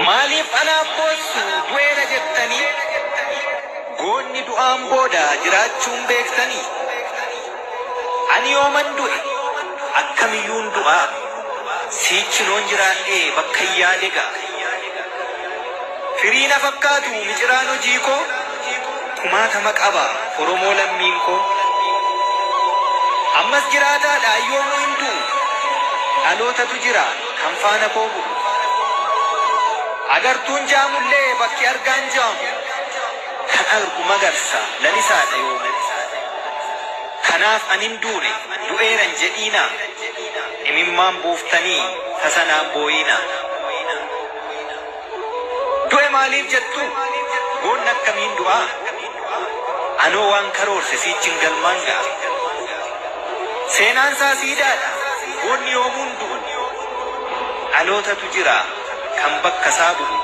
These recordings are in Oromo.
Maaliif anaaf boossu du'eera jettanii goonni du'aan booda jiraachuun beektanii ani yooman du'e akkamiyyuun du'aa siichinoon jiraadhee bakka yaade ga'a firii na fakkaatu miciraan hojii koo kumaatama qaba Oromoo lammiin koo ammas jiraataadha yoomuu hin du'u dhalootatu jira kan faana koo bu'u agartuun jaamullee bakki argaan jaamu kan argu magarsa lalisaadha yoomu kanaaf anin duune du'eeran jedhiina imimmaan buuftanii tasanaan booyina du'e maaliif jettu goonni akkamiin du'aa anoo waan karoorse siichin galmaan ga'a seenaan isaa siidaadha goonni yoomuun du'u dhalootatu jira kan bakka isaa bu'u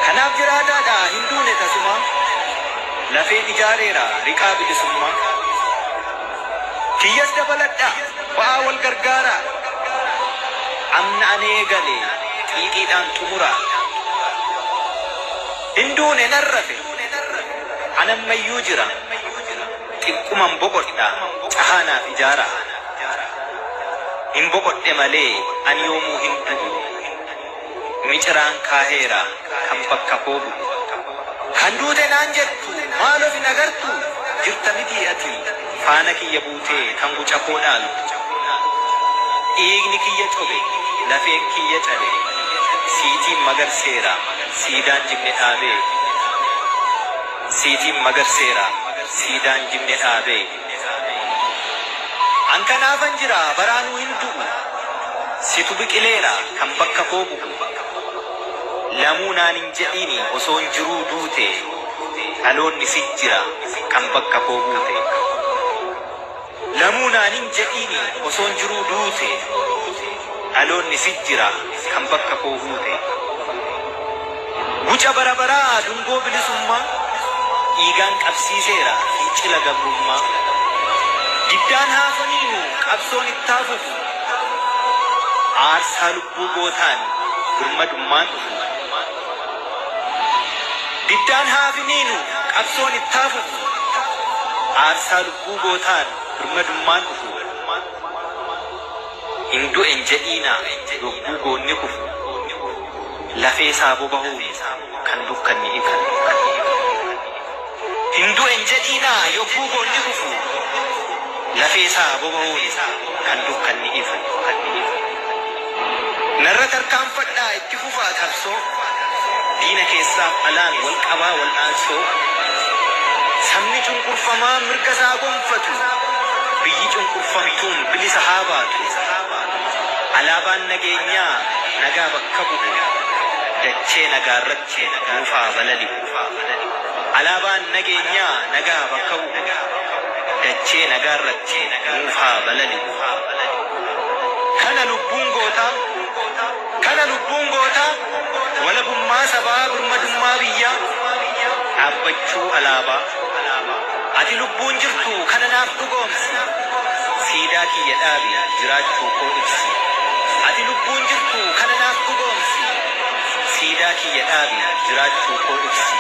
kanaaf jiraataadha hin duune tasuma lafeen ijaareera riqaa bilisummaa kiyyas dabaladha ba'aa wal gargaara amna anee gale xiiqiidhaan xumura hin duune narrafe anammayyuu jira xiqqumman boqodha cahaanaaf ijaara hin boqodhe malee ani yoomuu hin du'u miciraan kaaheera kan bakka koo bu'u kan duute naan jettu maalof hin agartu jirta miti ati faana kiyya buutee kan guca koo dhaaltu dhiigni kiyya cobe lafeen kiyya cabe siitiin magarseera siidaan jibne dhaabee siitiin magarseera siidaan jibne dhaabee an kanaafan jira baraanuu hin du'u situ biqileera kan bakka koo bu'u lamuu naan hin jedhiini osoon jiruu duute dhaloonni si jira kan bakka koo buute lamuu naan hin jedhiini osoon jiruu duute dhaloonni si jira kan bakka koo buute guca barabaraa dungoo bilisummaa dhiigaan qabsiiseera fincila gabrummaa diddaan haafaniinu qabsoon ittaafufu aarsaa lubbuu gootaan birmadummaan dhufu diddaan haafaniinu qabsoon ittaafufu aarsaa lubbuu gootaan birmadummaan dhufu hin du'en jedhiina yogguu goonni kufu lafee isaa boba'uu kan dukkanni ifu hin du'en jedhiina yogguu goonni kufu lafee isaa boba'uu kan dukkanni ifu narra tarkaanfadhaa itti fufaa qabsoo diina keessaaf alaan wal qabaa wal aansoo sabni cunqurfamaa mirga isaa gonfatu biyyi cunqurfamtuun bilisa haa baatu alaabaan nageenyaa nagaa bakka bu'u dachee nagaarratti nuufaa balali'u alaabaan nageenyaa nagaa bakka bu'u dachee nagaarratti nuufaa balali'u kana lubbuun gootaa walabummaa sabaa birmadummaa biyyaa dhaabbachuu alaabaa ati lubbuun jirtu kana naaf dhugoomsi siidaa kiyya dhaabi jiraachuu koo ibsi ati lubbuun jirtu kana naaf dhugoomsi siidaa kiyya dhaabi jiraachuu koo ibsi